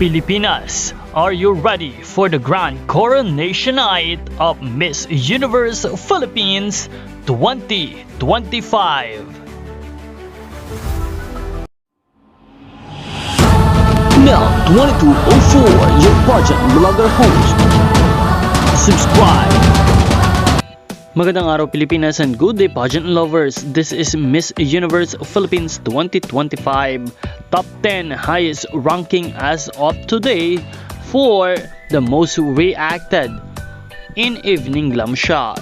Pilipinas, are you ready for the grand coronation night of Miss Universe Philippines 2025? Now 2204, your pageant blogger host. Subscribe. Magandang araw Pilipinas and good day pageant lovers. This is Miss Universe Philippines 2025 Top 10 highest ranking as of today for the most reacted in evening glam shot.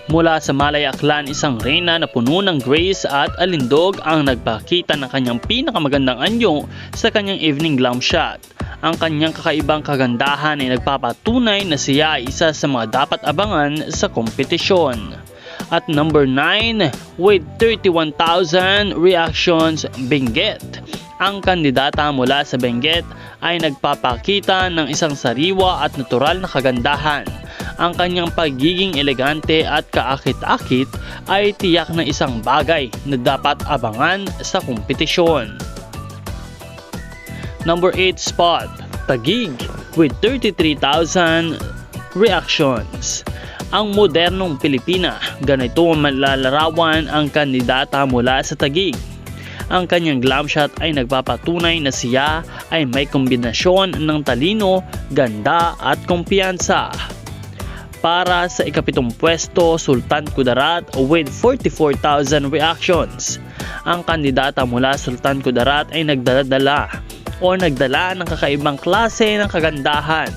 Mula sa Malay Aklan, isang reyna na puno ng grace at alindog ang nagpakita ng kanyang pinakamagandang anyo sa kanyang evening glam shot. Ang kanyang kakaibang kagandahan ay nagpapatunay na siya ay isa sa mga dapat abangan sa kompetisyon. At number 9, with 31,000 reactions, Benguet. Ang kandidata mula sa Benguet ay nagpapakita ng isang sariwa at natural na kagandahan. Ang kanyang pagiging elegante at kaakit-akit ay tiyak na isang bagay na dapat abangan sa kompetisyon. Number 8 spot, Taguig with 33,000 reactions. Ang modernong Pilipina, ganito malalarawan ang kandidata mula sa Taguig. Ang kanyang glam shot ay nagpapatunay na siya ay may kombinasyon ng talino, ganda at kumpiyansa. Para sa ikapitong pwesto, Sultan Kudarat with 44,000 reactions. Ang kandidata mula Sultan Kudarat ay nagdala ng kakaibang klase ng kagandahan.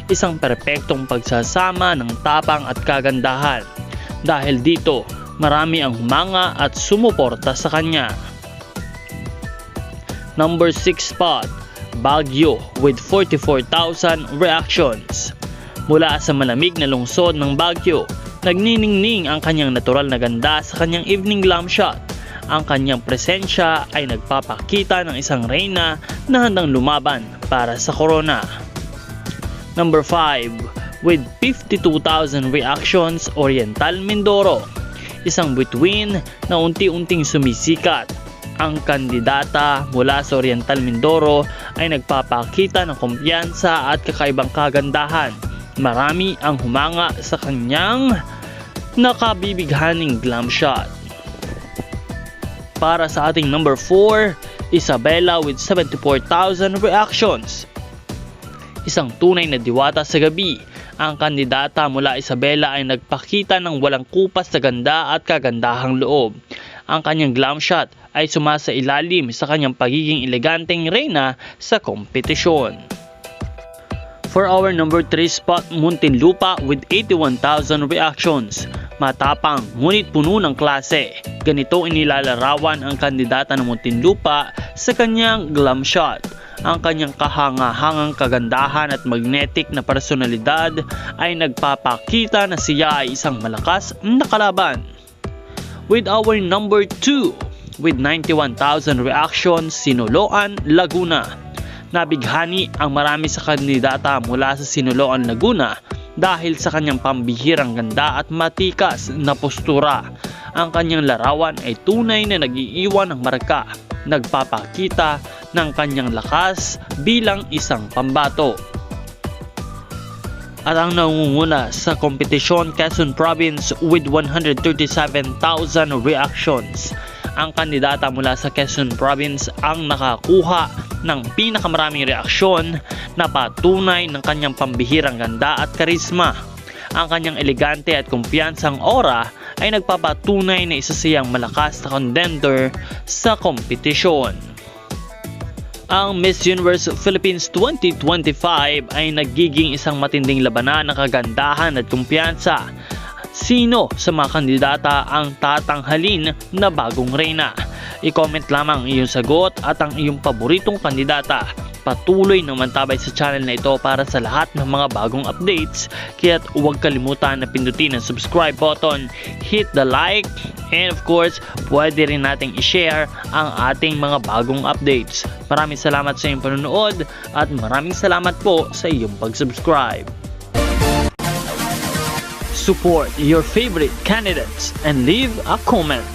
Isang perpektong pagsasama ng tapang at kagandahan. Dahil dito, marami ang humanga at sumuporta sa kanya. Number 6 spot, Baguio with 44,000 reactions. Mula sa malamig na lungsod ng Baguio, nagniningning ang kanyang natural na ganda sa kanyang evening glam shot. Ang kanyang presensya ay nagpapakita ng isang reyna na handang lumaban para sa corona. Number 5, with 52,000 reactions, Oriental Mindoro. Isang bituin na unti-unting sumisikat. Ang kandidata mula sa Oriental Mindoro ay nagpapakita ng kumpiyansa at kakaibang kagandahan. Marami ang humanga sa kanyang nakabibighaning glam shot. Para sa ating number 4, Isabela with 74,000 reactions. Isang tunay na diwata sa gabi. Ang kandidata mula Isabela ay nagpakita ng walang kupas na ganda at kagandahang loob. Ang kanyang glam shot ay sumasailalim sa kanyang pagiging eleganteng reyna sa kompetisyon. For our number 3 spot, Muntinlupa with 81,000 reactions. Matapang ngunit puno ng klase. Ganito inilalarawan ang kandidata ng Muntinlupa sa kanyang glam shot. Ang kanyang kahanga-hangang kagandahan at magnetic na personalidad ay nagpapakita na siya ay isang malakas na kalaban. With our number 2, with 91,000 reactions, Sinuloan, Laguna. Nabighani ang marami sa kandidata mula sa Sinuloan, Laguna dahil sa kanyang pambihirang ganda at matikas na postura. Ang kanyang larawan ay tunay na nag-iiwan ng marka, nagpapakita ng kanyang lakas bilang isang pambato. At ang nangunguna sa kompetisyon, Quezon Province with 137,000 reactions. Ang kandidata mula sa Quezon Province ang nakakuha ng pinakamaraming reaksyon na patunay ng kanyang pambihirang ganda at karisma. Ang kanyang elegante at kumpiyansang aura ay nagpapatunay na isa siyang malakas na contender sa kompetisyon. Ang Miss Universe Philippines 2025 ay nagiging isang matinding labanan ng kagandahan at kumpiyansa. Sino sa mga kandidata ang tatanghalin na bagong reyna? I-comment lamang ang iyong sagot at ang iyong paboritong kandidata. Patuloy na mantabay sa channel na ito para sa lahat ng mga bagong updates. Kaya't huwag kalimutan na pindutin ang subscribe button, hit the like, and of course, pwede rin nating i-share ang ating mga bagong updates. Maraming salamat sa iyong panonood at maraming salamat po sa iyong pag-subscribe. Support your favorite candidates and leave a comment.